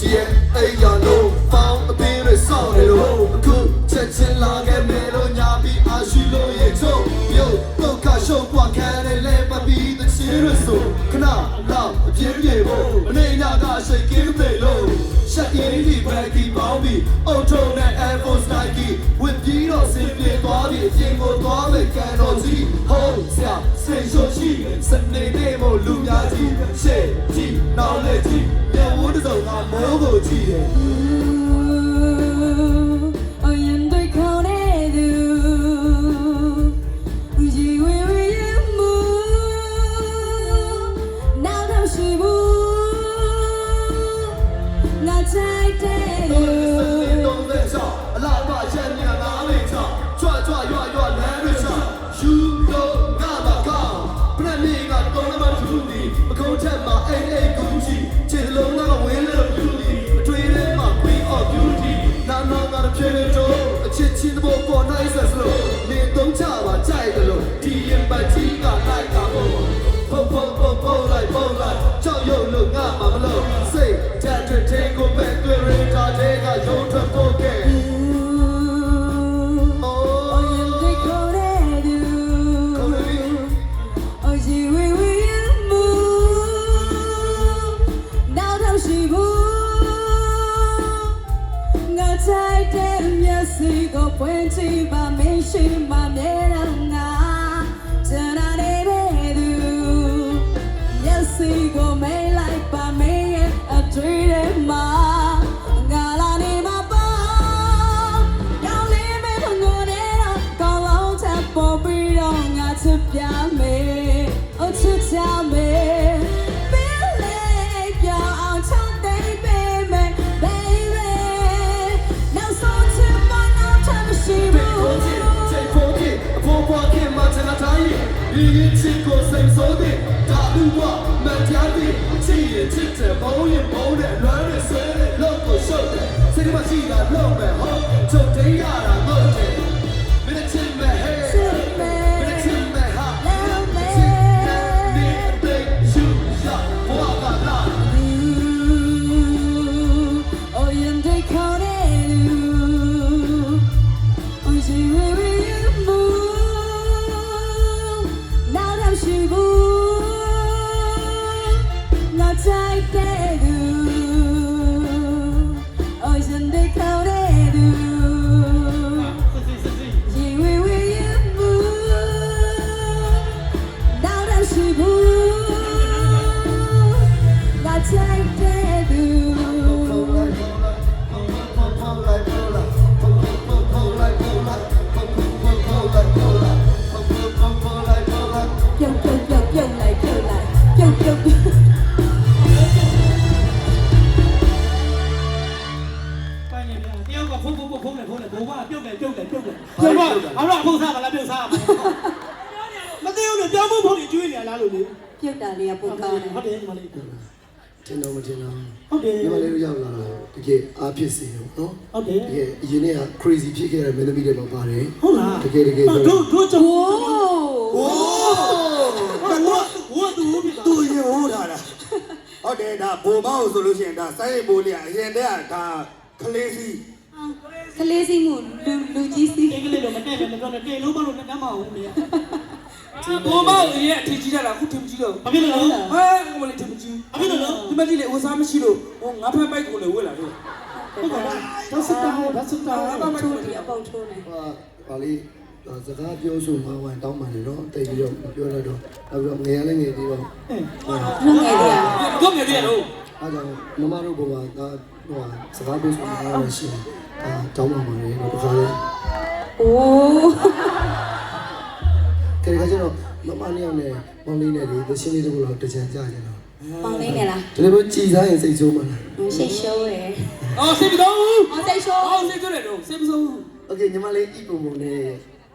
Hey ya no, found a bit of song hello. Good, chin la get melo nyabi ashilo ye cho. Yo, look at show what can I let but be the serious so. Kana, love, a beauty bo. Nena ga shake it below. Shut in the baggy bobby. Auto net Air Force Nike. With Dino simply body, Jingo Dolly cannot see. Home, say so she. Sunday name or Lumiati. Say, G, now let it. Yeah, what is all that mobile G? Oh, you do call it do. You will move. Now that she move. Not take it. Crazy ဖြစ်ခဲ့တဲ့ melody တွေမှာပါတယ်ဟုတ်လားတကယ်တို့ကျိုးဝိုးသူရင်ဟိုးထားတာဟုတ်တယ်ဒါဘိုမောက်ဆိုလို့ရှိရင်ဒါစိုင်းဘိုးလေးအရင်တည်းကဒါခလေးစီကလေးစီမှုလူကြီးစီအင်္ဂလိပ်လိုမတက်လည်းမပြောနဲ့တေလုံးမလို့နဲ့တမ်းမအောင်လေဘိုးမောက်ရဲ့အထီးကြီးတာအခုထင်ကြီးတော့ဘာဖြစ်လို့လဲဟဲ့ကိုမလေးထင်ကြီးဘာဖြစ်လို့လဲဒီမကြီးလေဝစားမရှိလို့ဟိုငါဖက်ပိုက်ကိုလေဝက်လာတော့ဟုတ်ကဲ့ဒါစတာဘာမှမထိုးဒီအပေါက်ထိုးနေဟာလေးစကားပြောဆိုမှဝိုင်းတောင်းပါလေတော့တိတ်ပြီးတော့ပြောရတော့နောက်ပြီးတော့ငယ်ရလည်းငယ်သေးတော့ငယ်သေးရတော့ငယ်သေးရတော့အားကြောင့်မမတို့ဘဝကဟိုစကားပြောဆိုမှရရှိတောင်းပါပါလေတော့တခါလေအိုးကဲကကျတော့မမလေးနဲ့မောင်လေးနဲ့ဒီသရှင်လေးတို့ကတော့တကြံကြကြတော့မောင်လေးနဲ့လားဒီလိုကြည်စားရင်စိတ်ဆိုးမှာလားစိတ်ဆိုးတယ်အော်စိတ်မဆိုးစိတ်ဆိုးစိတ်ဆိုးတယ်တော့စိတ်မဆိုးโอเคညီမလေးဤပုံပုံနဲ့